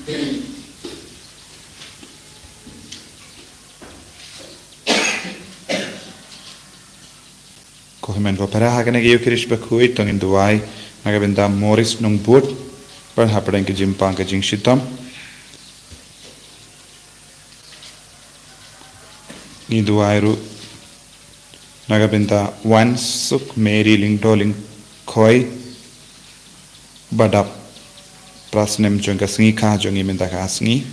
Kohemen ko para hakan nagi ukirish Bakhuid tong induai nagabenda Morris nung boot per hapadeng ke jimpang ke jing shitam induai ru nagabenda wan suk Mary ling doling koi badap prasnem jong ka Sngi kha jong imenda ka Sngi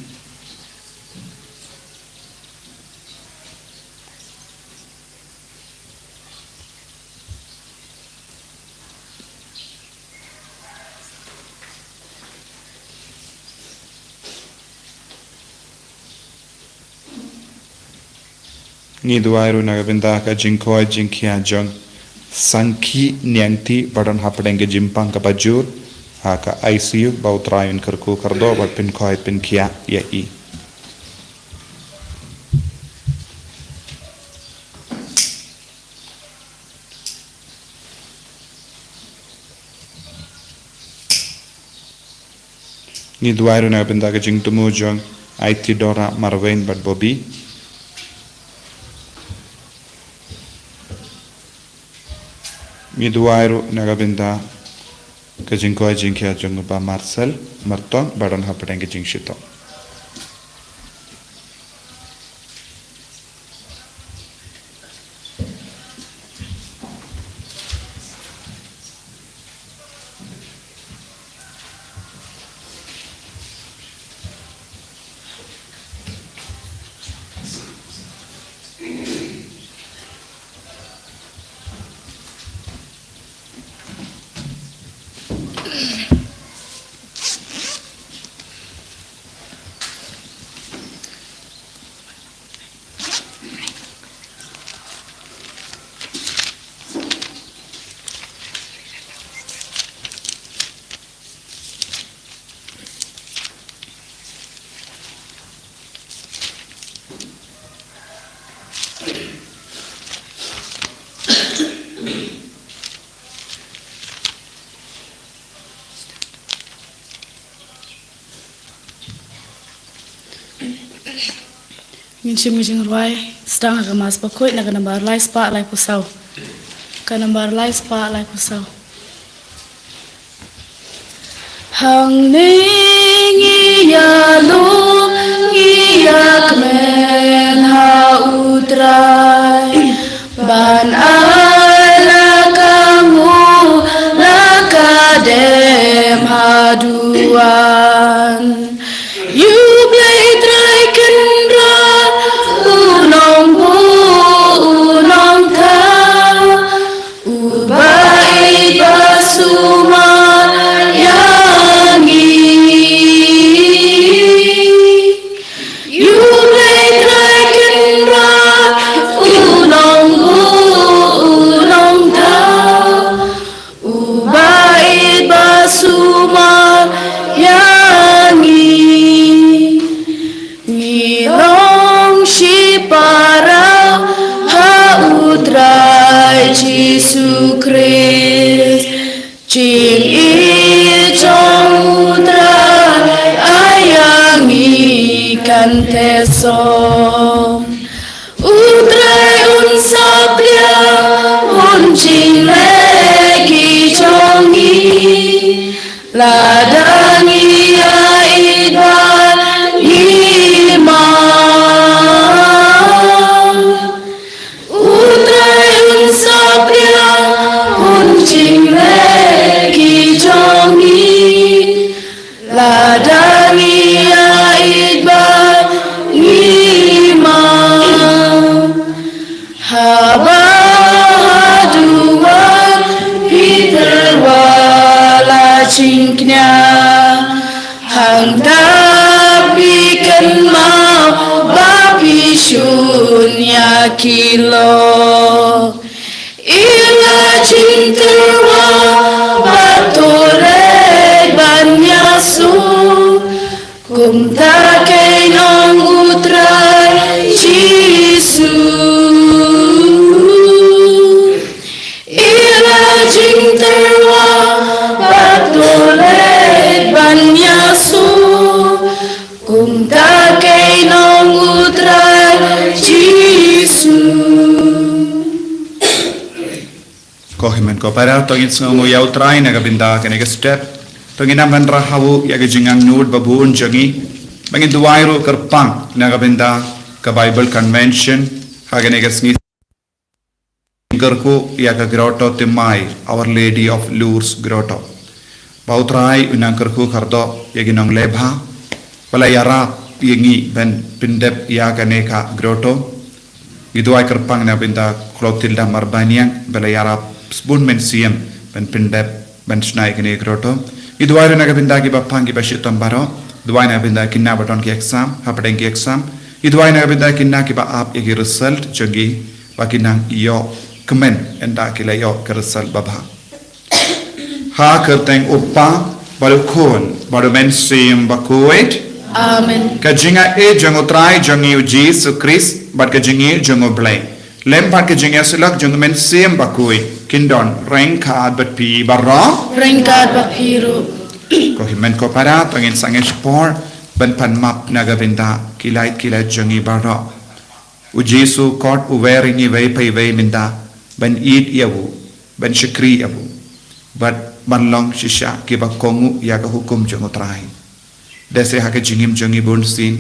ni duairu nagabenda ka jingkoi jingkia jong sangki nyangti badan hapadeng ke jimpang ka bajur ha ka ICU bautrain kerku kardo bat pin koi pin kia ya i ni duairu nagabenda ka jingtumu jong IT Dora Marwain bat Bobby Miduairu nagabenda ke jingkoi jingkia jong ba Marcel Martong badan hapadeng ke jingshito Minchim ruai stang ka mas Bakhuid na kanambar lai spa lai pusau kanambar lai spa lai pusau hang ning ya lu ya kmen ha utrai ban ala kamu la kadem haduan you play try kendra unong bu unong ta ubai basuma yangi you play try kendra unong bu unong ta ubai basuma Yesus Kristus, Jing I Jong Utrai Ayang Ikan Tesom, Utrai Unsapya Unjing Legi Jongi, Ladangi Aidwan Iman. Cinknya hang dapikan mau bapi sunya kilo ila cinterwa batore banyasu kum take nong utrai Yesu ila cinterwa Banyasu ko para to its ngo yau try na gabinda ka nega step to ginam ban rahawu ya ga jingang nud babun jangi bangin duwairo karpang na gabinda ka Bible convention ha ga nega sngi garko ya ga grotto timai Our Lady of Lourdes grotto bautrai unang karku kardo ya ginong lebha pala yara yengi ben pindep ya ga neka grotto Giduai kerpang na binda klotil da marbaniang bela yara spoon men siam ben pindep ben snai kene groto Giduai na binda ki bapang ki bashitam baro Duai na binda kinna baton ki exam hapdeng ki exam Giduai na binda kinna ki ba ap ki result jogi bakinang yo comment enda ki la yo ke result baba Ha kerteng upa baru kon baru men siam Bakhuid Amen. Kajinga jango try jangi Jesus Christ but kajingi jango blay. Lempat kajinga silak jango men same Bakhuid kindon rengkat but pi barra. Rengkat bapiru. Ko himen ko para tangin sange sport ban pan map nagabinda kilait jangi barra. Ujisu kot uweringi vei pai vei minda ban eat yawu ban shikri yawu. But ban long shisha kiba kongu yaga hukum jango try. Dese haga jingim jangi bunsin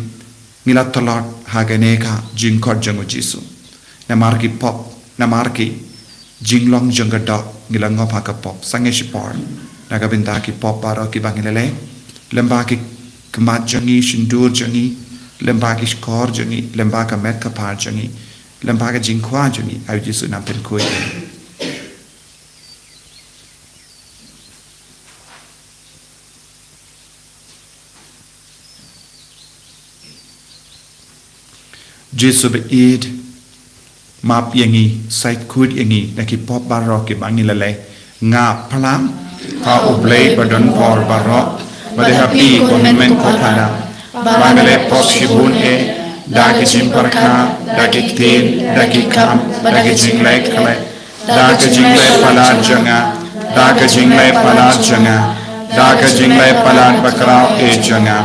ngilat tolot haga neka jingkot jango jisu na marki pop na marki jinglong janga dok ngilang ngop haga pop sange shipor naga binda ki pop baro ki bangilele lemba ki kemat jangi shindur jangi lemba ki skor jangi lemba ka met kapar jangi lemba ka jingkwa jangi ayu jisu nampin kuy Jesu beid map yangi site kud yangi naki pop barok ki bangi lele nga palam ha ublay badon por barok bade happy konmen ko pana bangale pop shibun e dagi jimparka dagi tin dagi kam dagi jinglay kale dagi jinglay palat janga dagi jinglay palat janga dagi jinglay palat bakrao e janga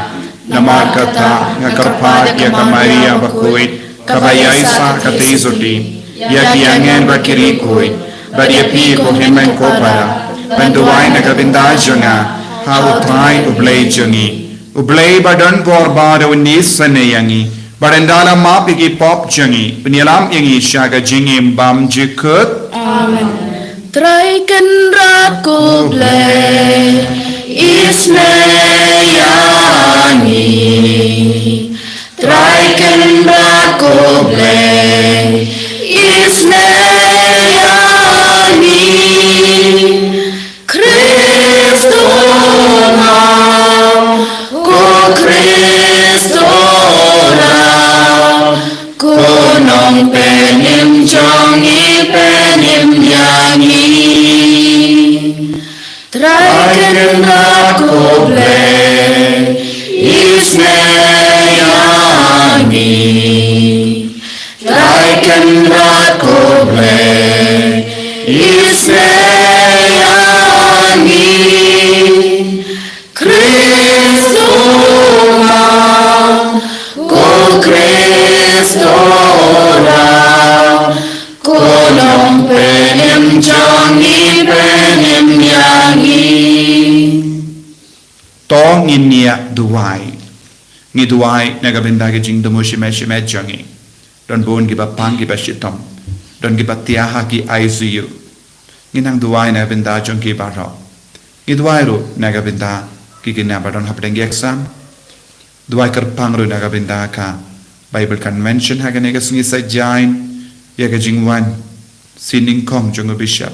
Nama kata ngakarpa ya kamaria Bakhuid kabaya isa katizoti ya kiangen bakiri koi bari pi ko himen ko para banduai na kabinda janga ha utrai ublay jangi ublay badan por bada unis sane yangi barandala mapigi pop jangi penyalam yangi syaga jingi bam jikut Amen. Traikan rako blay isne yangi Traikan rako blay isne yangi Kristo nam ko Kristo nam ko nong penim jongi penim yangi Traikan rako blay isne yangi Traikan rako blay isne yangi Kristo nam ko Kristo nam ko nong penim jongi penim yangi to nginia duai ngi duai nagabinda ge jing demo shime jangi don bon gi bapang gi bashitam don gi batiaha gi ICU nginang duai nagabinda jongi baro ngi duai ro nagabinda gi gina badon hapdeng exam duai kerpang ro nagabinda ka Bible convention ha ganega sngi sa jain ya ge jingwan sining kong jongo bishop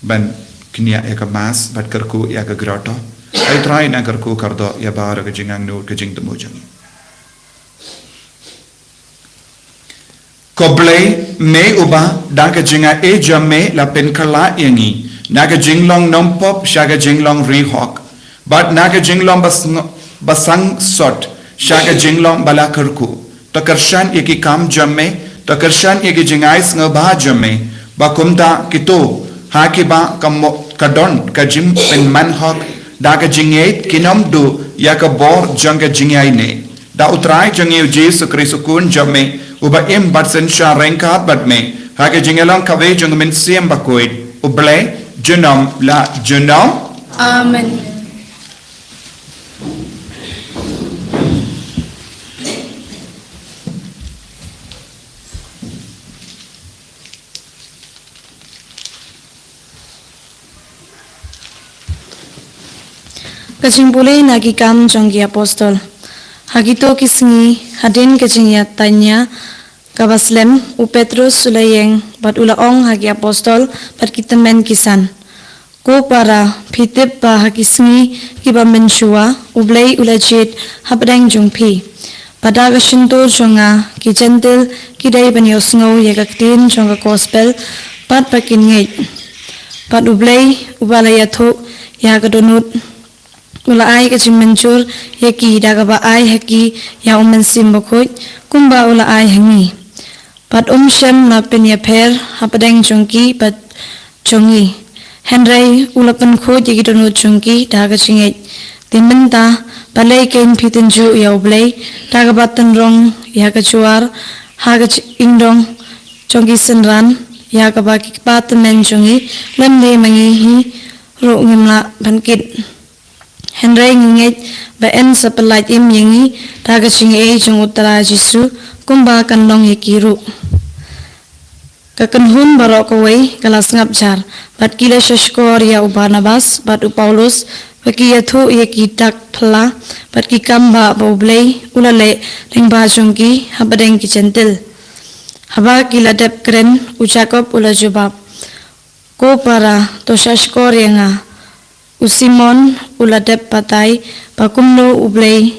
ban knia ya ka mas bat kerku ya ka grotto ai try na kerku kardo ya bara ge jingang no ge jing demo jangi Koblay me uba daga jinga e jamme la penkala yangi naga jinglong nompop shaga jinglong rehok but naga jinglong basang sot shaga jinglong balakarku to karshan yeki kam jamme to karshan yeki jingais ngaba jamme bakumta kito hakiba kadon kajim pen manhok daga jingait kinom du yakabor janga jingaine da utrai jangi Jesu Kristukun jamme uba im batsen sha rengkat bat me hage jingelang kave jang men siam Bakhuid uble junom la junom. Amen. Kajing Palei nagi kam jonggi apostol. Hagito kisngi hadin kajing ya tanya kabaslem u Petrus sulayeng bat ulaong hagi apostol bat kitamen kisan. Ko para pitip ba hagisngi kiba menshua ublay ulajit habdang jongpi. Pada kasinto jonga ki gentle kiday banyosngo yagaktin jonga gospel bat pakin ngait. Bat ublay ubalayatho yagadonut ula ai kajing mencur yaki dagaba ai haki ya umensim Bakhuid kumba ula ai hangi pat shem na penya pher hapadeng jongki pat jongi henry ula pen khod yaki donu jongki daga chinge timenta Palei ken pitinju ya ublay dagaba tenrong ya kachuar haga ingdong jongki senran ya gaba kipat men jongi lemde mangi hi ro ngimla bankit Henry ngingit ba en sa pelat im yangi daga chinge jong utara Jisu kumba kandong yakiru kakanhun barok kawai kalas ngapjar bat kila shashkor ya Barnabas bat Paulus baki yathu yakitak phla bat ki kamba boblei ulale lengba jongki habadeng ki gentle haba kila dep kren ucakop ula jubab ko para to shashkor yanga Usimon uladep patai pakumno ublay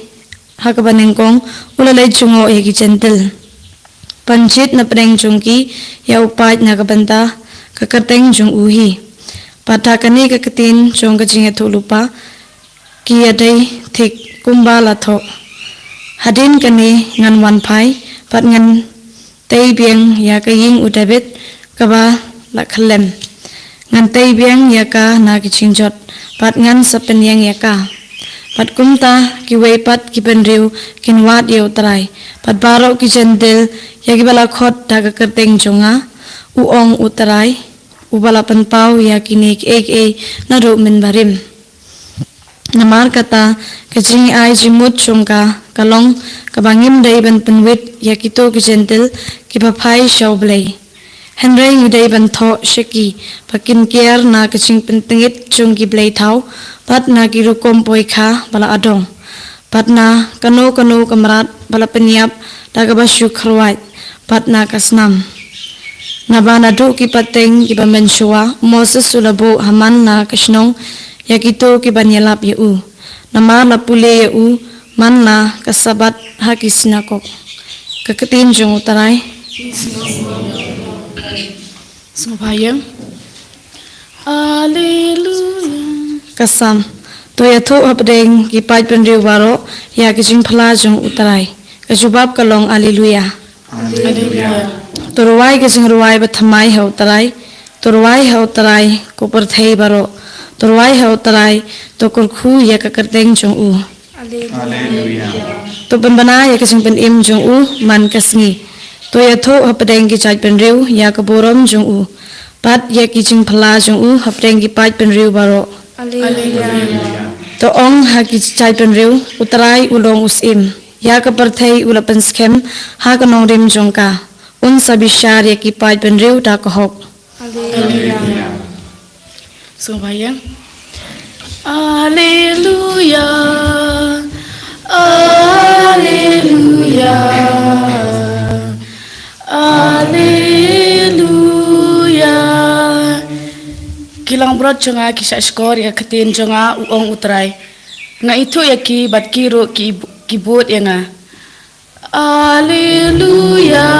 hakabanengkong ulalay chungo yaki gentle. Panchit na preng chungki ya upat na kabanta kakateng chung uhi. Patakani kakatin chung kachingat lupa kiyaday tik kumbala tho. Hadin kani ngan wanpai pat ngan tay biang ya kaying udabit kaba lakhalem. Ngan tay biang ya ka na kichingjot. Pat ngan sapen yang yaka pat kumta kiway pat kipenriu kinwat yau tarai pat baro ki gentle yaki bala khot daga kerteng jonga uong utarai ubala penpau yakinik ek naro min barim namar kata kajing ai jimut chungka kalong kabangim dai ban penwit yakito ki gentle kipapai shaublay Henry ngidai bantho sheki pakin kiar na kaching pentingit chung ki blay thau pat na ki rukom poikha bala adong pat na kano kamrat bala penyap daga basyu kharwait pat na kasnam na bana do ki pateng ki bamenshua Moses sulabo haman na kashnong yakito ki banyalap yu nama la pule yu man na kasabat hakisnakok kakatin jung utarai Sumbayang. Hallelujah. Kasam. To yatho habdeng kipat penriu baro ya kijing phala jong utarai. Kajubab kalong hallelujah. Hallelujah. Torwai kijing ruwai bathamai ha utarai. Torwai ha utarai ko perthei baro. Torwai ha utarai to kurkhu ya kakarteng jong u. Hallelujah. To penbana ya kijing pen im jong u man kasngi. To yatho habdeng ki chaj penriu ya kaborom jong u. Pat ya kijing phala jong u habdeng ki pat penriu baro. Hallelujah. To ong ha ki chaj penriu utarai ulong usim. Ya kaperthei ulapan skem ha kanong rim jongka. Un sabishar ya ki pat penriu da kahok. Hallelujah. Sumbayang. Hallelujah. Hallelujah. Hallelujah. Kilang brot jonga kisah skor ya ketin jonga uong utrai. Nga itu ya ki bat kiro kibut ya nga. Hallelujah.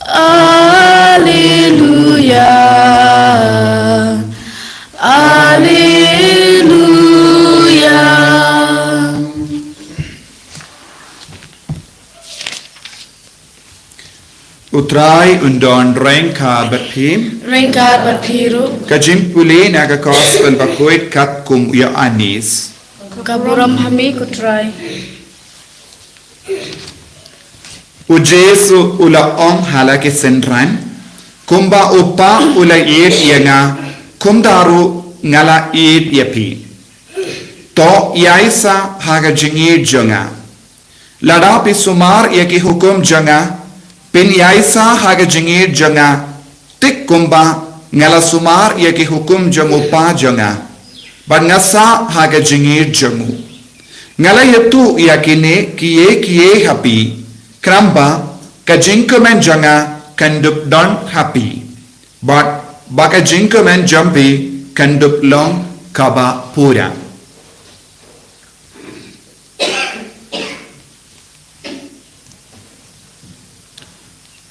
Hallelujah. Hallelujah. Utrai undon rengka berpim Rengkat berpiru kajim pule naga gospel Bakhuid kat kum ya anis kaburam hami kutrai. ujesu ula ong halake senran kumba upa ula id yanga kumdaru ngala id yapi to yaisa haga jingid jonga lada pi sumar yaki hukum jonga pin yaisa haga jingid jonga tik kumba ngala sumar yaki hukum jong upa jonga ban ngasa haga jingid jongu ngala yatu yakine kiye happy kramba ka jinkumen jonga kandup don happy but baka jinkumen jumpy kandup long kaba pura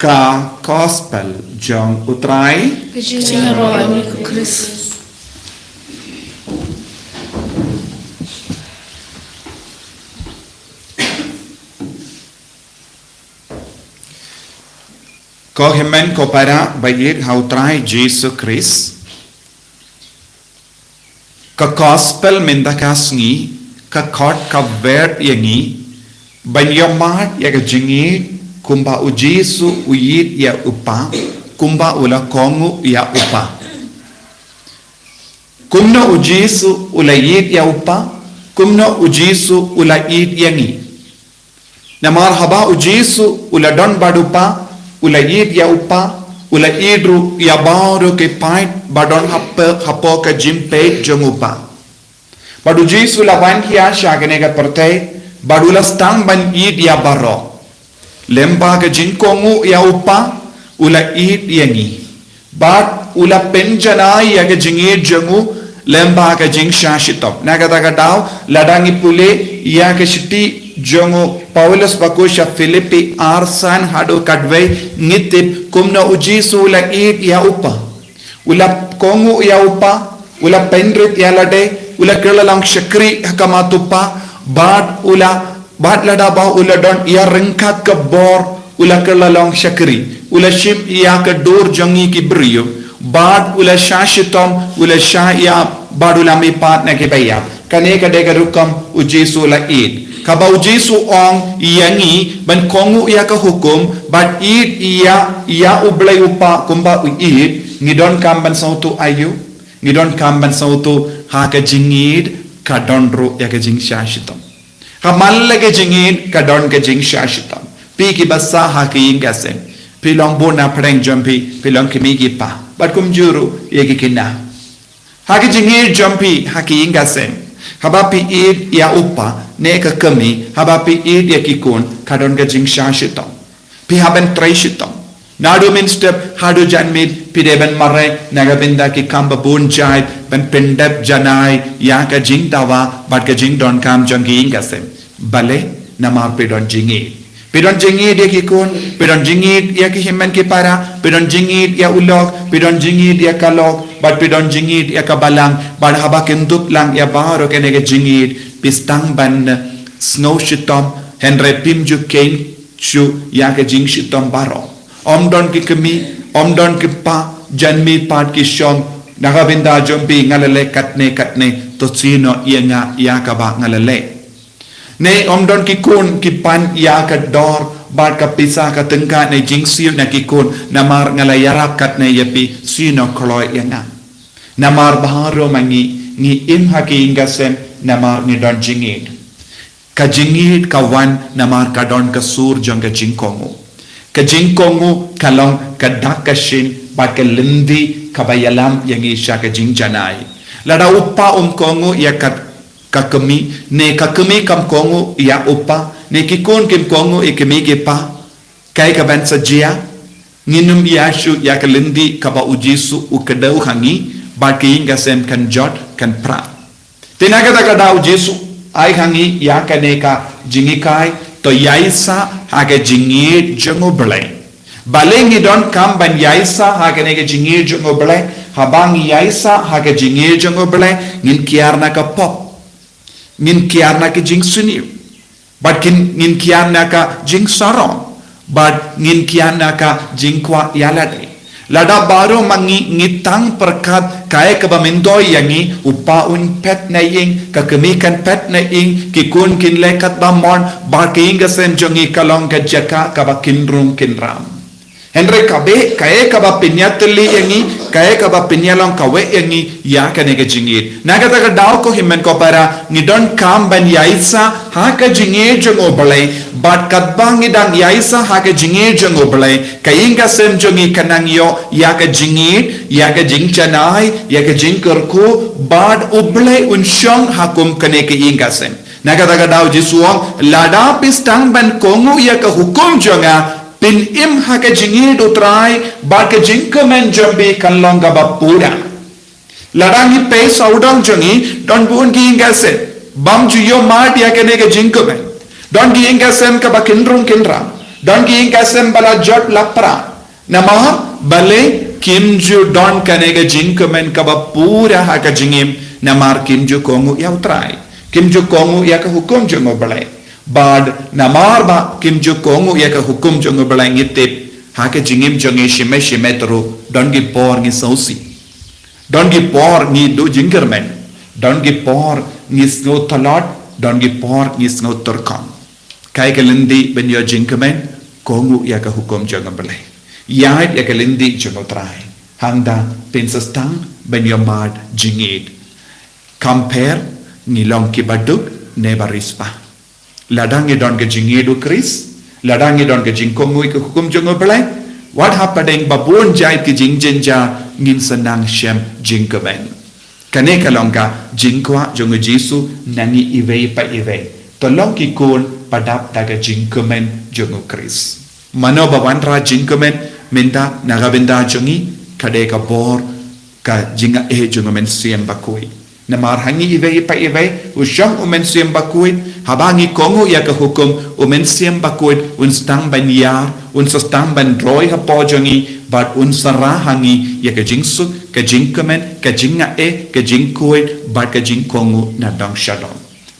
ka gospel jong utrai Kajing roh ami ku Chris. ko himen ko para bayir hautrai Jesus Christ ka gospel minda ka sngi ka khot ka ver yangi banyamat ya ka jingi kumba u Jesu uyit ya upa kumba ula kongu ya upa kumno u Jesu ula yit ya upa kumno u Jesu ula yit yangi namar haba u Jesu ula don badupa ula yit ya upa ula idru ya baru ke pait badon hapo ka jimpe jongupa badu Jesu la wan kia shagane ka perte badula stang ban yit ya baro lemba ka jinkongu ya upa ula yit yangi bat ula penjana ya ka jingir jongu lemba ka jing shashitop nagata ka daw ladangi pule ya ka shiti jongo Paulus bakusha Filipi arsan hado kadwe ngitip kumna ujisu ula id ya upa ula kongu ya upa ula pendrit ya lade ula kelalang syakri hakamatupa bat lada ba ula don ya rengkat ke bor ula kelalang syakri ula shim ya ke dur jongi ki brio bat ula shashitom ula shaya badula mi pat na ke bayap kane ka de rukam ujisu ula id kabau Jesu ong yangi ban kongu ia ka hukum bat id ia ublay upa kumba id ngidon kam ban sautu ayu ngidon kam ban sautu ha ka jingid ka donro ya ka jing shashitam ka malle ka jingid ka don ka jing shashitam pi ki basa ha ki ingasen pilong bona preng jampi pilong kimi ki pa bat kum juru ye ki kina ha ka jingid jampi ha ki ingasen habapi id ya upa ne ka kami habapi id ya kikun kadon ka jing shashitam pi haben traishitam nadu min step hadu janmid pideben mare nagabinda ki kamba bunjai ben pendep janai ya ka jing dawa bat ka jing don kam jangi ingasem bale namar pidon jingid ya kikun pidon jingid ya ki himmen ki para pidon jingid ya ulok pidon jingid ya kalok bat pidon jingid ya kabalang bat habakin dup lang ya baro kenege jingid pistang ban snow shitom henre pimju ken chu ya ka jing shitom baro omdon ki kemi omdon ki pa janmi pat ki shom nagabinda jombi ngalale katne to sino yenga ya ka ba ngalale ne omdon ki kun ki pan ya ka dor bat ka pisa ka tengka ne jing siu na ki kun namar ngalayarap kat ne yapi sino kloy yenga namar baharo mangi ni im haki ingasem namar ni don jingid ka jingid ka wan namar ka don ka sur jong ka jingkongu kalong ka dakashin bat ka lindi ka bayalam yang isya ka jingjanai lada upa kongu ya ka kemi ne ka kemi kam kongu ya upa ne ki kon kim kongu ikemi ke pa kai ka ban sajia nginum ya shu ya ka lindi ka ba ujisu ukadau hangi bat ki ingasem kan jot kan pra tinaga daga dau Jesu ai hangi ya ka ne ka jingikai to yaisa haga jingir jongo blai balengi don kam ban yaisa haga ne ka jingir jongo blai habang yaisa haga jingir jongo blai ngin kiarna ka pop ngin kiarna ka jing suniu bat ngin kiarna ka jing sarong bat ngin kiarna ka jing kwa yalade lada baru mangi ngitang perkat kaya kabamindoi yangi upa un pet na ing kakemikan pet na ing kikun kin lekat bamon barking gasem jongi kalong ka jaka kabakin rum kin ram Henry kabe kaya kaba pinyatli yangi kaya kaba pinyalang kawe yangi ya kanega jingit nagata ka daw ko himen ko para ngidon kam ban yaisa ha ka jingit jong obalay but kadbang idang yaisa ha ka jingit jong obalay kayinga sem jongi kanang yo ya ka jingit ya ka jingchanay ya ka jingkerku bad obalay unsyong hakum kaneka inga sem nagata ka daw jisuang lada pistang ban kongo ya ka hukum jonga Pin im haka jingi utrai baka jingkamen jambi kanlonga bapura. Ladangi pe saudang jangi don buon giingase bam juyo mat yakane ka jingkamen. Don giingasem ka bakindrung kindra. Don giingasem bala jot lapra. Nama bale kimju don kane ka jingkamen ka bapura haka jingim namar kimju kongu ya utrai. Kimju kongu ya ka hukum jango balai. Bad namar ba kimju kongu ya ka hukum jongo balai tip hake jingim jonge shime tru don gi por ngi sausi don gi por ngi do jingermen don gi por ngi sno talat don gi por ngi sno turkan kai ka lindi ben yo jingermen kongu ya ka hukum jongo balai ya ka lindi jongo trai hangda pensastang ben yo mad jingid compare ngi long ki baduk nebarispa Ladangi don ke jingedu Chris, ladangi don ke jingkongu ke hukum jongo belai. What happening babun jai ke jingjenja ngin senang shem jingkemen. Kane kalongka jingkwa jongo Jesu nangi iwei pa iwei. Tolong ki kun padap daga jingkemen jongo Chris. Mano bawanra jingkemen minta nagabenda jongi kade ka bor ka jinga jongo men siem bakui. Namar hangi iwei pa iwei usyang umen siem bakuit habangi kongo ya ka hukum umen siem bakuit un stang ban yar un stang ban droi ha pojongi but un sarah hangi ya ka jingsu ka jingkemen ka jinga ka jingkuit but ka jingkongo na dang shalom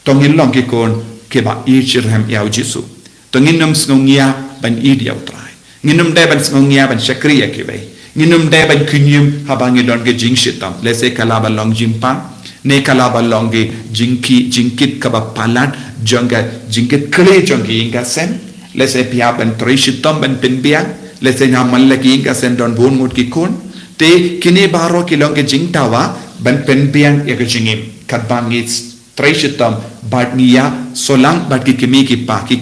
tongin long ki kon ke ba ichirham yaw jisu tongin num sngia ban id yaw trai nginum de ban sngia ban shakriya ke bai nginum de ban kunyum habangi don ke jingshitam lese kala ban long jimpang ne kala balongi jingkit kaba palat jonga jingkit kle jongi inga sen lese pia ban trishitom ban pinbiang lese nyaman lagi inga sen don bun mut ki kun te kini baro kilonge jingtawa ban pinbiang ya jingim kadbangi trishitom bat niya solang bat ki kimi ki pa ki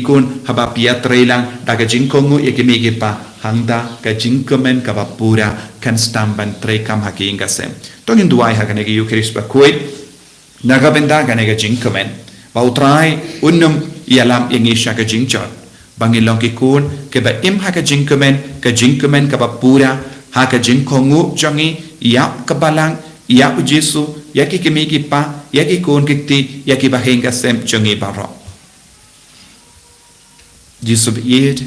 kun haba pia trelang daga jingkongu ya kimi ki pa hangda ka jingkemen ka pura kan stamban trekam haki inga sem tongin duai ha kanege yukeris Bakhuid nagabenda kanege jingkemen bautrai unnum ialam yangi shaka jingchot bangilong ki kun ke ba im ha ka jingkemen ka pura ha ka jingkongu jongi ya kabalang ya ujisu ya ki kimi ki pa ya ki kun kikti ya ki bahenga sem jongi baro jisub yed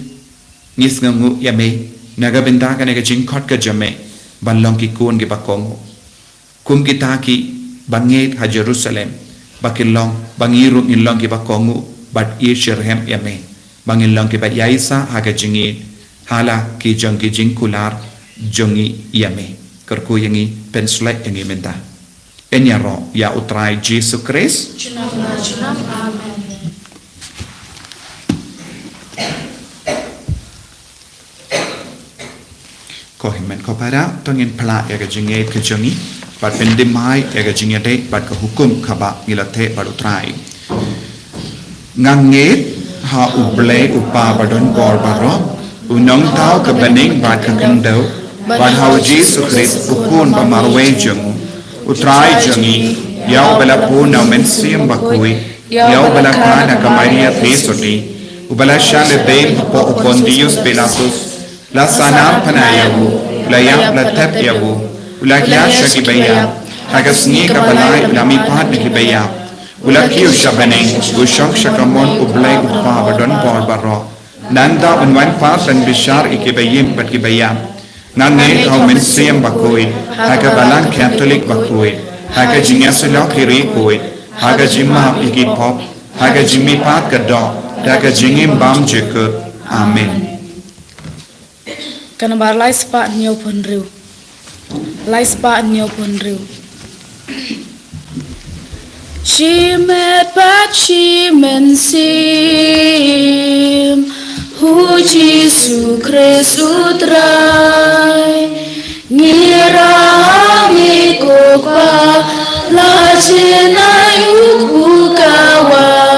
ngis ngangu yame nagabenda kanege jingkot ka jame balong ki kun ki bakongu kum kita ki bangit ha Jerusalem bakilong bangiru ngilong ki bakongu bat ishirhem yame bangilong ki bat yaisa ha ka jingit hala ki jong ki jingkular jongi yame kerku yangi penslek yangi menta enyaro ya utrai Jesus Christ Amen. Ko himen ko para tongin pla ya ka jinget ke jongi bat pendimai ya ka jingete bat ka hukum khaba ngilate bat utrai nganget ha uble upa badon bor baro unong tau ka bening bat ka kendo bat ha Jesus Christ ukun ba marwe jong utrai jongi yau bala pu na mensiam bakui yau bala kana ka Maria pesoti ubala shale dem po upon Dios pelasus la sana panayabu la ya la tap yabu la kya shakibaya haga Sngi ka Palei la mi pat nikibaya ula kiyo shabaneng ushak shakamon ublay upa badon bor baro nanda unwan pat dan bishar ikibayim batkibaya nanne kau mensiam Bakhuid haga balang Catholic Bakhuid haga jingasula kiri kuid haga jimma ikipop haga jimmi pat kado haga jingim bam jekut amen. Kana bar lai spa nyo ponriu shimet pat shimen sim Hu Jesu Kristus Rai Ngirami kokwa la jenai ukawan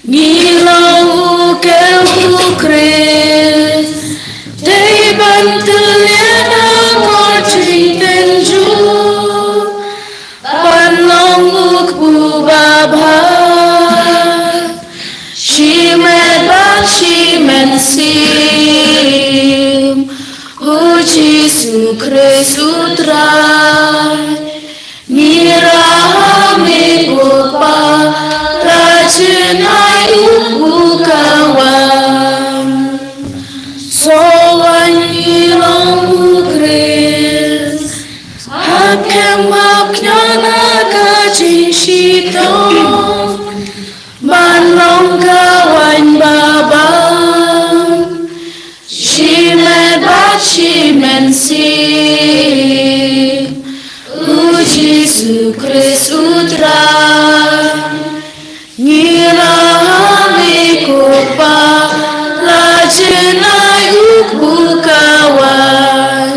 Ngilang ukel ukris Dei banteliana ngorjing tenju Panlong ukbu babha Shimen bat shimen sim O Jesu Kristus Rai Nirami Bapa Rajenai Ukawan Sowan Ilang Ukris Hakem Hapnyana Kajing Shitong Manlong Kawan Babang Shimen bat shimen sim O Jesu Kristus Rai Ngirami kopa Rajenai ukbukawan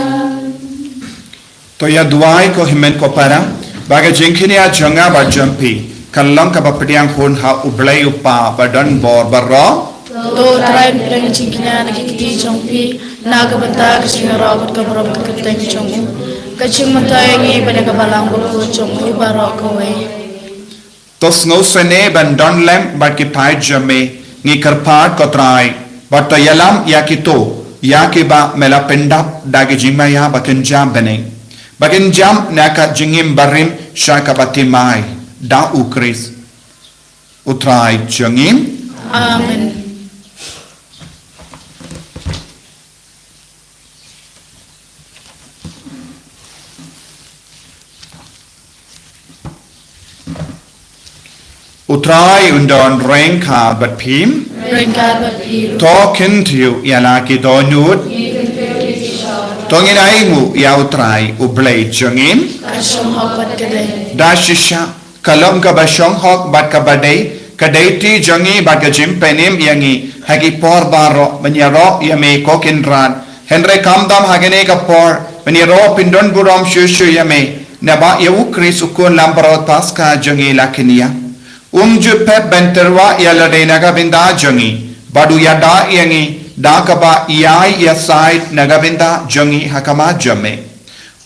Toya duai ko himen ko para baga jengkini a janga ba jampi kallang ka bapdiang hun ha ublai upa badan bor barro Do try plang jingkina nakikiti jongpi nagabanta kasing robot ka bro kakitang jongu kaching matayang iba nagabalang buko jongu baro kowe tos no sene ban don lem bat ki pai jame ngi karpat ko trai bat to yalam yakito yakiba mela pendap dagi jimaya bakin jam bene bakin jam naka jingim barim shaka batimai da ukris utrai jangim Amen utrai undon rengka bat pim Ringkat bapiru token tiu yalaki donut tongin aimu ya utrai ublai jangim Kasyong hopat kadai dashisha kalom ka basyong hok bat ka badai kadai ti jangi bat ka jimpenim yangi hagi por baro menyaro yame kokindran henre kamdam hagene ka por menyaro pindon buram shushu yame naba yau kris ukun lambarot paskha jangi lakinia umju pep benterwa yaladena ka binda jangi badu yada yangi dakaba iyai yasait nagabinda jangi hakama jame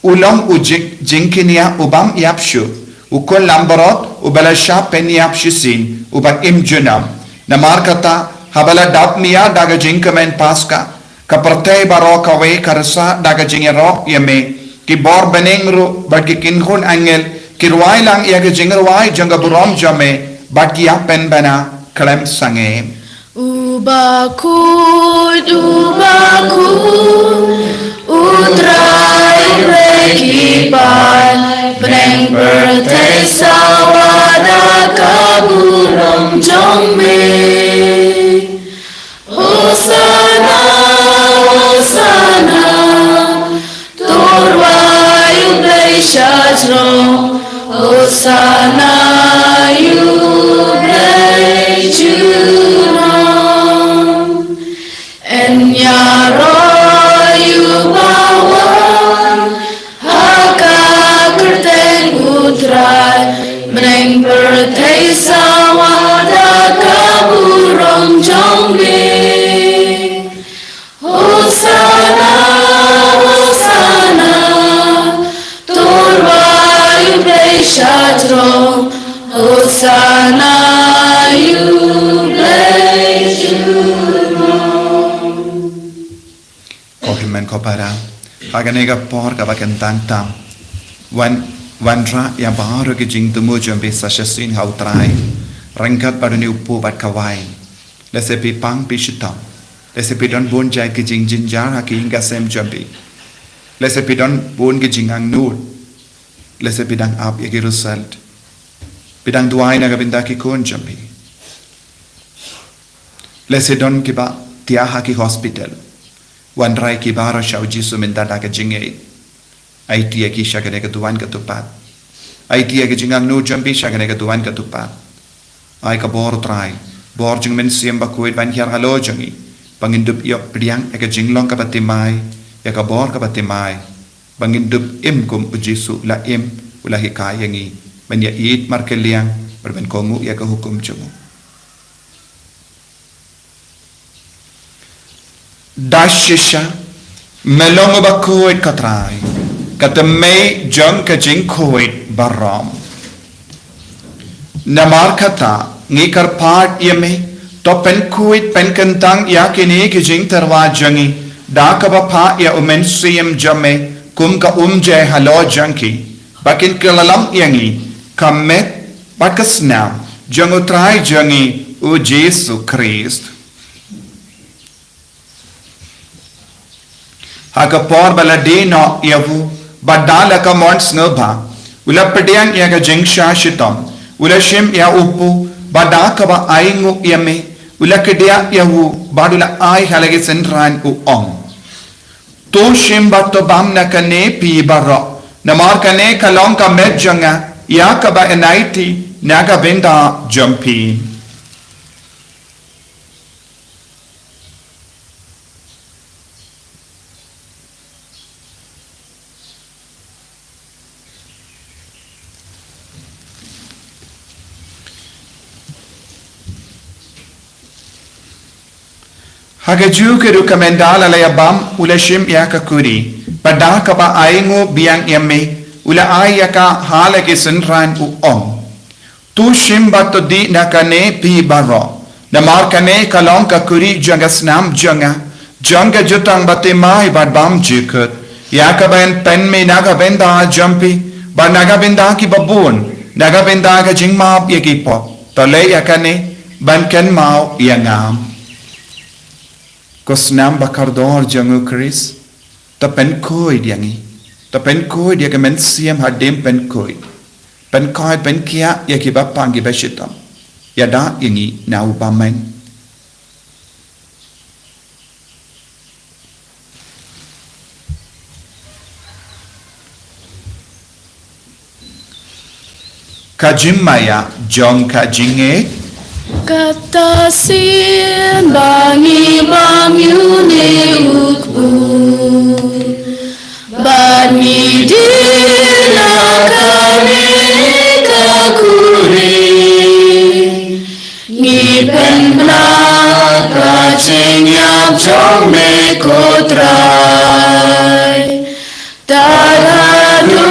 ulam ujik jinkinia ubam yapshu ukol lambarot ubalasha pen yapshisin ubat imjunam namarkata habala dapmia daga jinkamen paska kaparte baro kawe karsa daga jingero yame ki bor benengru bat ki kinhun angel kirwai lang yaga jingerwai janga burom jame bat ki apen bana klem sange Bakhuid Utrai rekipan Peneng bertai sawada kaburong jongme Hosana, Hosana Turwai ublai syajro Hosana ublai junong Enyaroyu bawang Haka kerteng utrai Meneng bertai sawada kaburong jongme Hosana, Hosana Turwayu blai syajro Hosana blai Ohimen kopara haganega por ka baken tangtam wanra ya baru ke jing tumu jambe sashasin hautrai rengkat baduni upu bat kawai lesepi pang pishitam lesepi don bon jai ke jing jinjar haki inga sem jambe lesepi don bon ke jing ang nur lesepi dang ap ya result bidang duai na gabinda ki kon jambe lese don ki ba tia haki hospital wan rai ki bara shau jisu minta da ka jinge ai tia ki shagane ka tuan ka tupat ai tia ki jingang no jambi shagane ka tuan ka tupat ai ka bor trai bor jeng men siam Bakhuid ban hiar halo jangi bangin dup yok priang eka jinglong ka batimai ya ka bor ka batimai bangin dup im kum ujisu la im ula hikaya ngi ban ya it markeliang berben kongu ya ka hukum jungu dashisha melong Bakhuid katrai kata mei jong ka jing Khuid baram namar kata ngikar part yeme to pen Khuid pen kentang ya kini ki jing terwa jangi da ka ba pha ya umen siem jame kum ka je halo janki bakin kelalam yangi kamet bakasnam jangu trai jangi u Jesu Christ haka por bala dino yavu badala ka mons ngba ula pediang ya ka jing shitom ula shim ya upu badaka ba aingu yame ula kedia yavu badula ai halage senran u ong to shim batto bamna kane pi baro namar kane kalong ka medjanga ya ka ba enaiti naga benda jumpi Hagaju ke rukamendala la yabam ula shim ya ka kuri padaka ba aingo biang yame ula ayaka halake senran u ong tu shim bato di nakane pi baro namar kane kalong ka kuri janga snam janga jutang bate mai bad bam jikut ya ka ben pen me naga benda jumpy ba naga benda ki babun naga benda ka jingma ye ki pop to le yakane ban ken mau yangam Kosnam bakardor jangu Chris ta pen Khuid yangi ta pen Khuid ya kemen siam hadim pen Khuid pen kia ya ki bapang ki beshitam ya da yangi na ubamen kajimaya jong kajinge Kata sin bangi bangyune ukbu Bani dina kane kakuri Ni penbla kacing yap jong me kotrai Taradu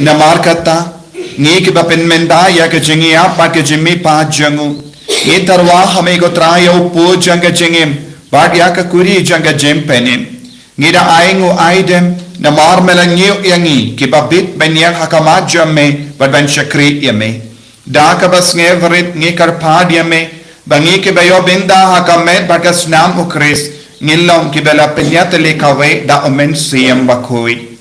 namar kata ngi ki bapen menda ya ke jingi apa ke jimmi pa jangu ye tarwa hame go trayo po janga jingim bad ya ka kuri janga jem penim ngi da aingu aidem namar melangi yangi ki babit ben yang hakama jamme bad ben shakri yame da ka bas nge vrit ngi kar pa yame bangi ke bayo benda hakamet bagas nam ukris ngilong ki bela penyat le kawe da omen siam Bakhuid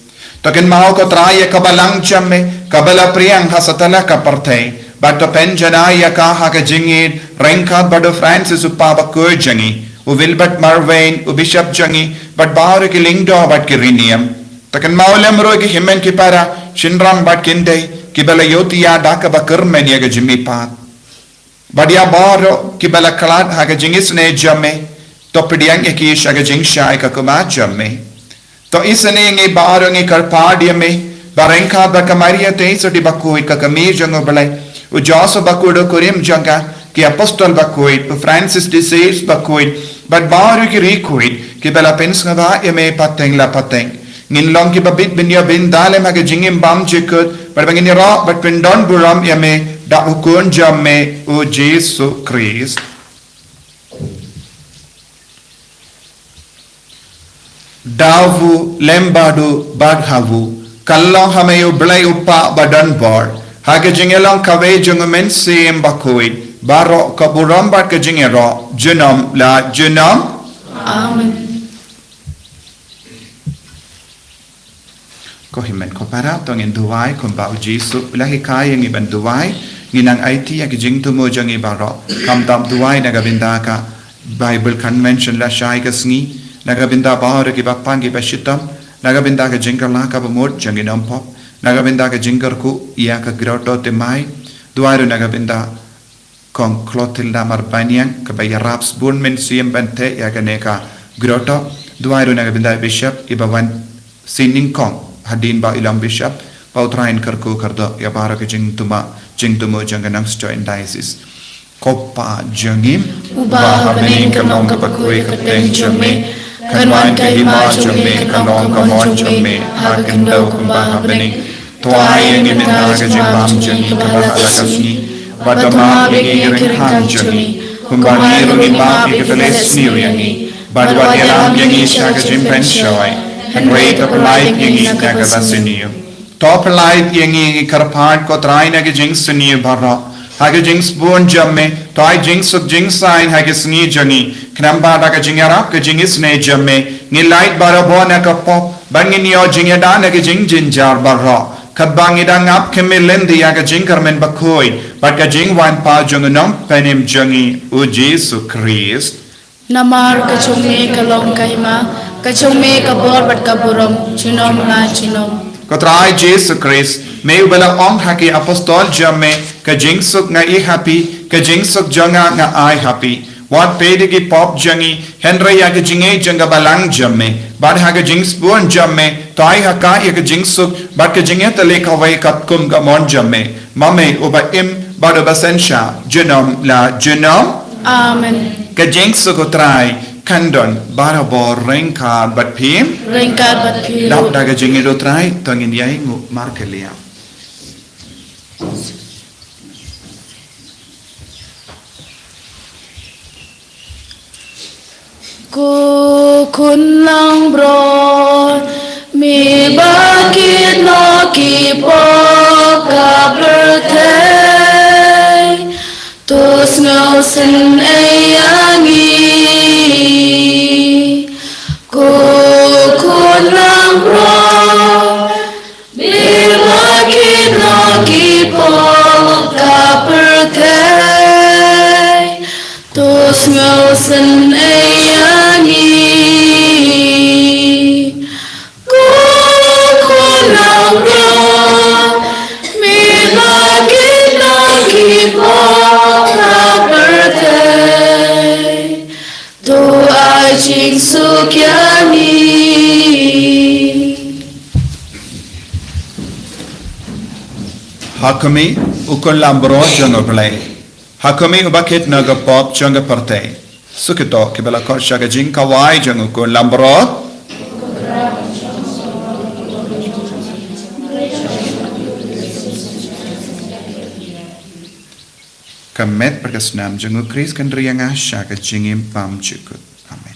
Token mau ko traya kabalang chamme kabala priang hasatala ka partay bato penjana ya ka haka jingid renka bado Francis upaba ko jangi u Wilbert Marvain u Bishop jangi but baure ki lingdo bat ki rinium token mau lemro ki himen ki para shinram bat kinde ki bala yotiya daka bakar men ya jimmi pat badia baro ki bala kalat haka jingis ne jamme to pidiang ki shaga jingsha ka kuma jamme to isane ngi baro ngi karpadia me barenka bakamaria te so di Bakhuid ka kamir jango balai u Joshua Bakhuid kurim janga ki apostol Bakhuid u Francis de Sales Bakhuid but baro ki Khuid ki bela pens ngava me pateng la pateng ngin long ki babit binya bin dale ma ke jingim bam jikut but bangin ro but pindon buram me da ukun jamme u Jesu Christ Davu lembadu badhavu kallang hamayu blay upa badan board hage jingelong kave jungumen sim Bakhuid baro kaburam bad ke jingero junam la junam Amen ko himen ko para tong induai ko ba Jesu lahi kai ngi ban duai nginang IT ya ke jing tumo jangi baro kam tam duai naga bindaka Bible convention la shai ka Sngi nagabinda bahar ki bapan ki bashitam nagabinda ka jingkala ka bamot janginam pop nagabenda ka jingkarku ia ka grotto te mai duairu nagabenda kong Clotilda Marbanian ka bayaraps bun men siem bente ya ka neka grotto duairu nagabenda bishop ibawan sining kong hadin ba ilang bishop pautrain karku kardo ya bara ka jingtumo janganang joint diocese Kopa jangim Ubah bening kanong Bakhuid kateng jome kanwan kay ma jome kanong kamon jome hagendo kumbah bening tuay yang iminda ka jimbam jami kabala kasni badama begi ringkang jami kumbani rungi ma ikateles niu yangi badwa yelam yangi shaka jimpen shoy and rate of life yangi nagabasiniu top life yangi karpat ko try na ka jing siniu barra Hage jings buon jamme, toy jings suk jings sign hage sngi jangi, knamba da ka jingara ka jingis ne jamme, ni light bara bona ka pop, bangin yo jingeda na ka jing jinjar barra, kadbang idang up kemilendi ya ka jingkar men Bakhuid, but ka jing wan pa jungunong penim jangi u Jesu Christ. Namar kachome kalong kahima kachome kabor bat kaburam chinom na chinom Kotrai Jesu Christ, may ubala ong haki apostol jamme, ka jingsuk nga I happy, ka jingsuk janga nga I happy. Wat pedigi pop jangi, Henry ya ka jinge janga balang jamme, bad ha ka jings buon jamme, toy haka ya ka jingsuk, bad ka jinge tali kawai katkum ka mon jamme. Mame uba im, bad uba sensha, genom la genom. Amen. Ka jingsuk utrai, kandon, barabor ringkar bat pim, Ringkar bat pilu lap daga jinge utrai, tongin yai ngu markelia. Ku kun lang bro mi bakit no ki po ka birthday tus ngau sin ayangi ku kun lang bro mi bakit no ki po ka birthday tus ngau sin ayangi ku kunang bro mi lagi po ka birthday tu ai jing sukyani Hakumi ukon lambro jongo Palei. Hakumi ubakit naga pop jonga partei. Sukito kibala kor shaga jing kawai jongo ukon lambro. Kamet perkasnam jongo Kris kandriyanga shaga jingim pam chukut. Amen.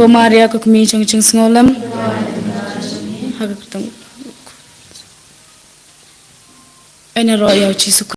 ko Maria ko kami jong jing sngolam ha ka tang ai na ro ya chi su